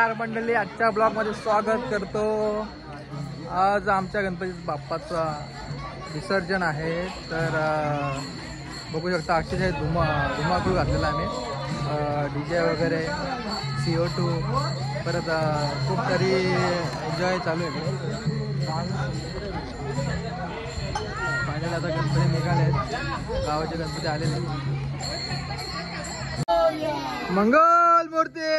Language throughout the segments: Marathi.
नमस्कार मंडळी, आजच्या ब्लॉग मध्ये स्वागत करतो। आज आमच्या गणपती बाप्पाचा विसर्जन आहे, तर बघू शकता अक्षरशः धुमाकूळ घातलेला आम्ही। डीजे वगैरे, CO2 परत खूप तरी एन्जॉय चालू आहे। फायनल आता गणपती निघाले, गावाचे गणपती आलेले। मंगल मूर्ती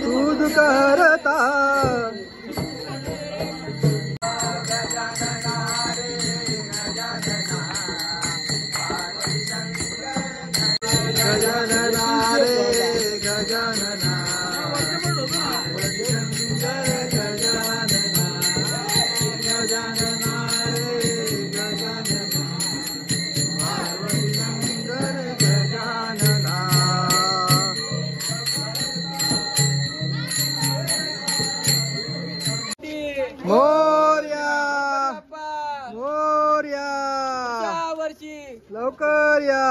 दूध करता गजानना रे गजानना, मोरया मोरया वर्षी लवकर या।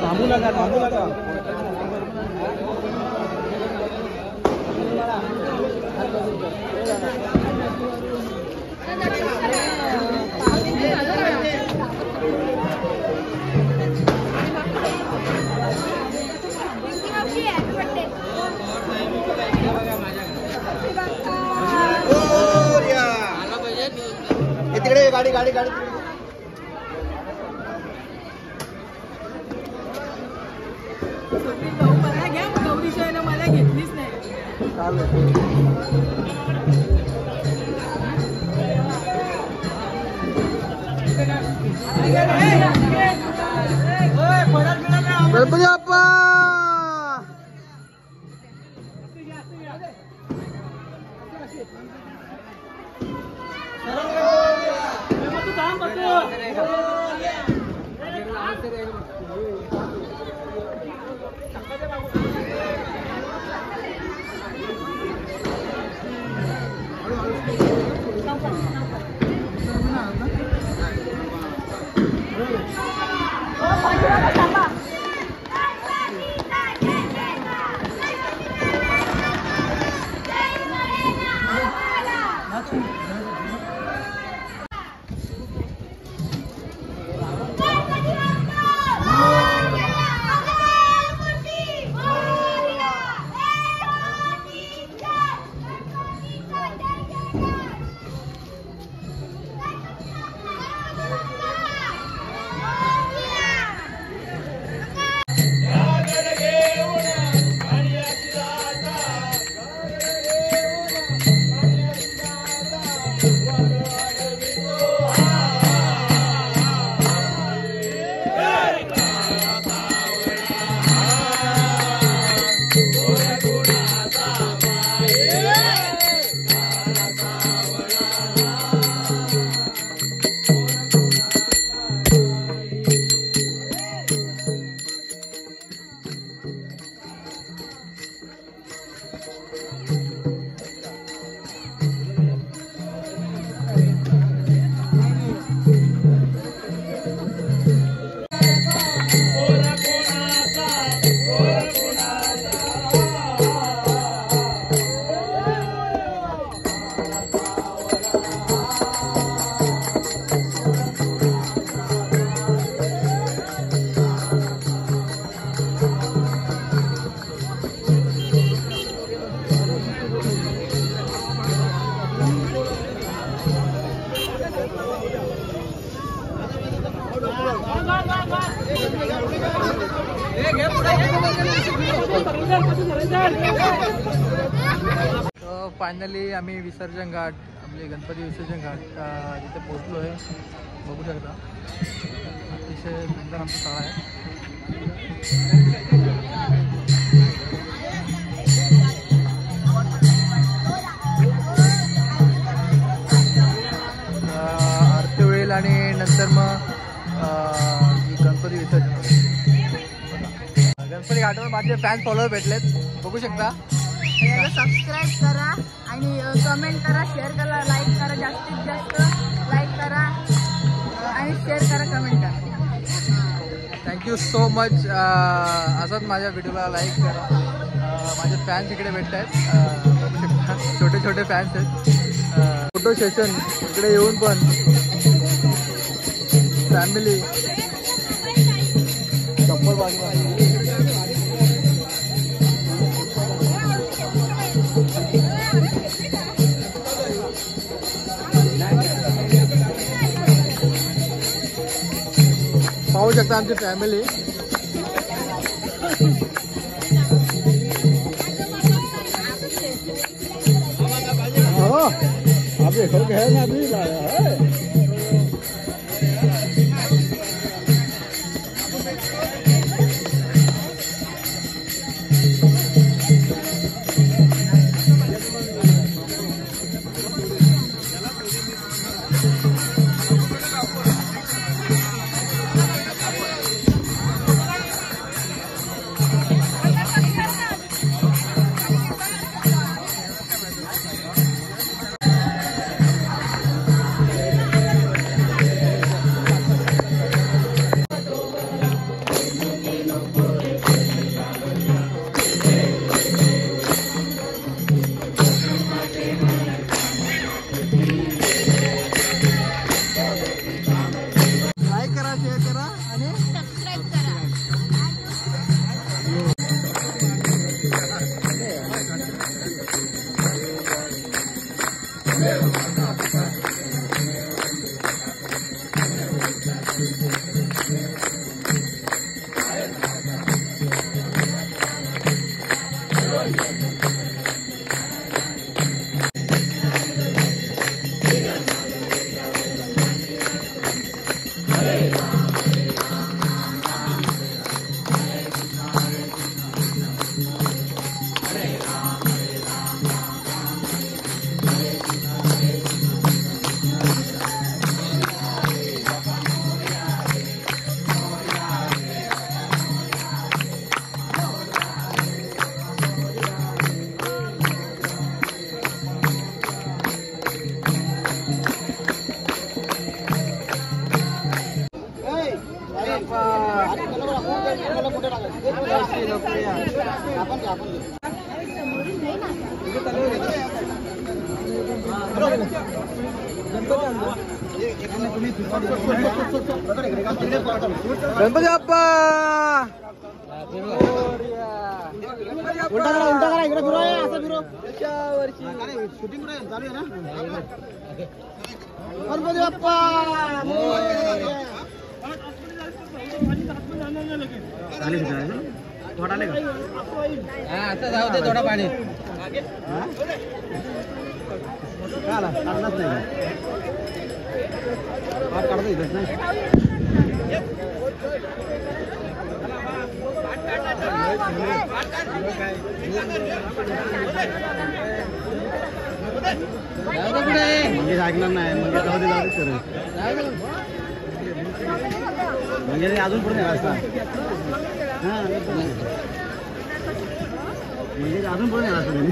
थांबू नका, थांबू नका। तिकडे गाडी गाडी गाडी मला घेतलीच नाही। गणपती बाप्पा फायनली आम्ही विसर्जन घाट आपले गणपती विसर्जन घाट तिथे पोहोचलो आहे. बघू शकता अतिशय सुंदर आमचं स्थळ आहे. आरती होईल आणि नंतर मग गणपती विसर्जन होईल. गणपती घाटावर माझे फॅन फॉलोअर भेटलेत बघू शकता. सबस्क्राईब करा आणि कमेंट करा, शेअर करा, लाईक करा, जास्तीत जास्त लाईक करा आणि शेअर करा, कमेंट करा. Thank you so much. असंच माझ्या व्हिडिओला लाईक करा. माझे फॅन्स इकडे भेटत आहेत बघू शकता. छोटे छोटे फॅन्स आहेत. फोटो सेशन इकडे येऊन पण फॅमिली चप्पल बाजू पाहू शकता आमची फॅमिली. आप देखो कि है ना अभी लाया है. गणपती बाप्पा उलटा करा इकडे फिरो असं फिरो शूटिंग चालू आहे ना. गणपती बाप्पा थोडा नाही का आता जाऊ दे थोडा पाणी काढणार नाही काढतो इथेच नाही. म्हणजे ऐकणार नाही म्हणजे जाऊ दे सर म्हणजे अजून पुढे नाही. म्हणजे अजून पुढे नेला तुम्ही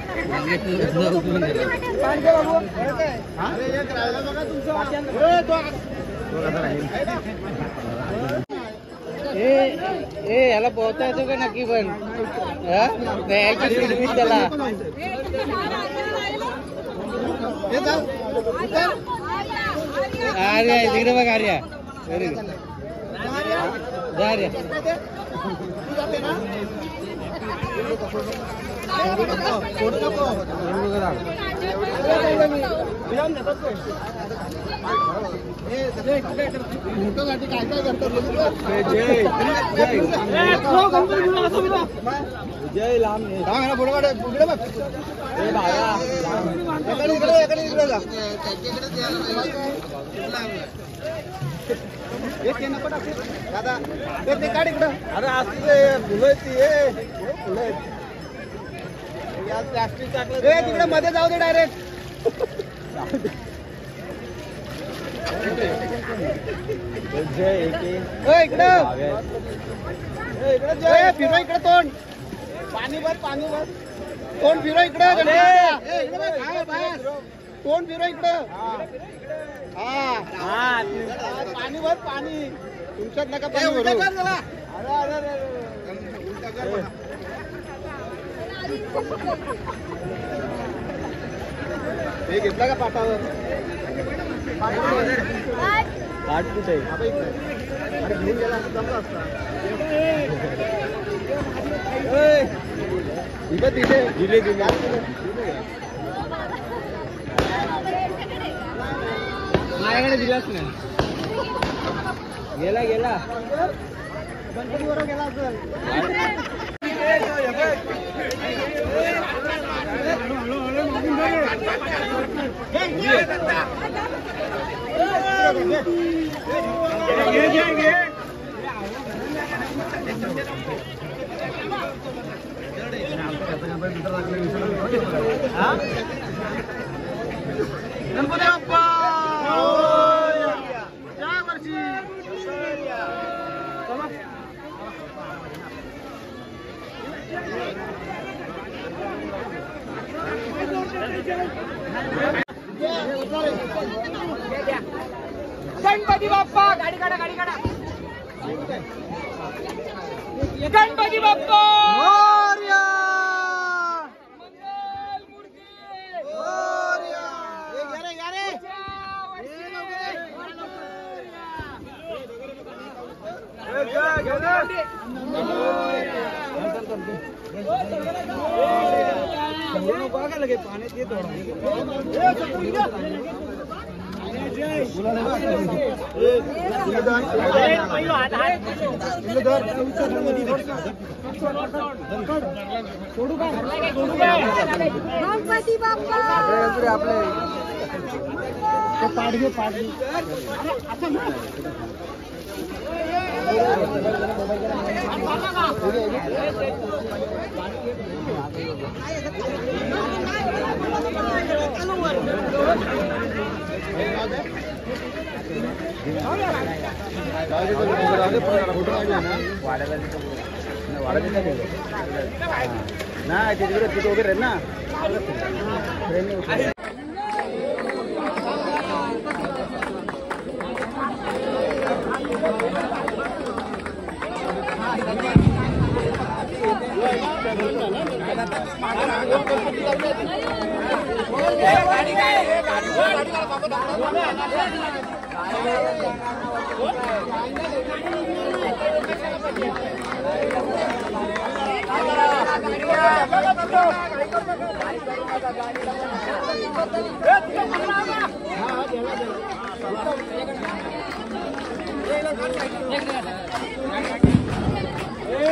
याला पोहता येतो का नक्की पण त्याला आर्या तिकडे बघ आर्या व्हेरी गुड काय काय करतात जय लांब पुढे पुढे बघ दादा ते काढ इकडं अरे असते फुलं फुलं प्लास्टिक टाकलं तिकडे मध्ये जाऊ दे डायरेक्ट इकडं फिरो इकडे तोंड पाणी भर तोंड फिरो इकडे तोंड फिरो इकडं हा पाणी भर पाणी तुमच्यात नका पाणी भरू हे घेतला का पाटावर पाठ कुठे अरे घेऊन गेला जमला असता तिथे दिले माझ्याकडे दिलाच नाही गेला गणपतीवर गेला असेल गणपती बाप्पा या वर्षी गणपती बाप्पा गाडी काढा गणपती बाप्पा लगे पाण्यात येत गणपती बाप्पा आपले पाडगे नाही तिथे वगैरे ना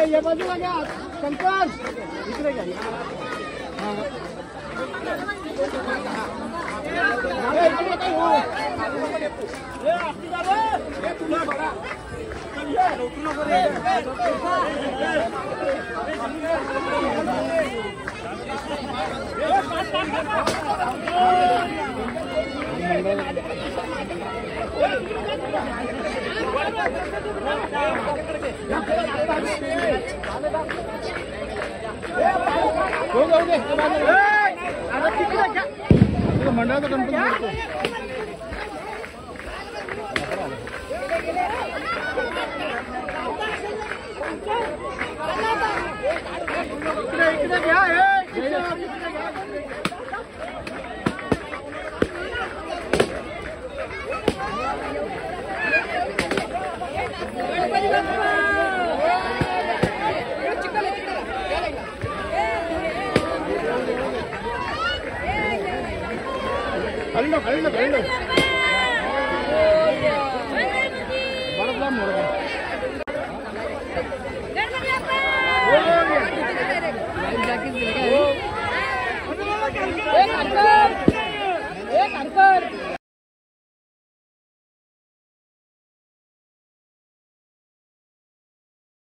ये बाजूला घ्या शंकर इकडे घ्या मंडळाचा गणपती करतो. इकडे घ्या खाली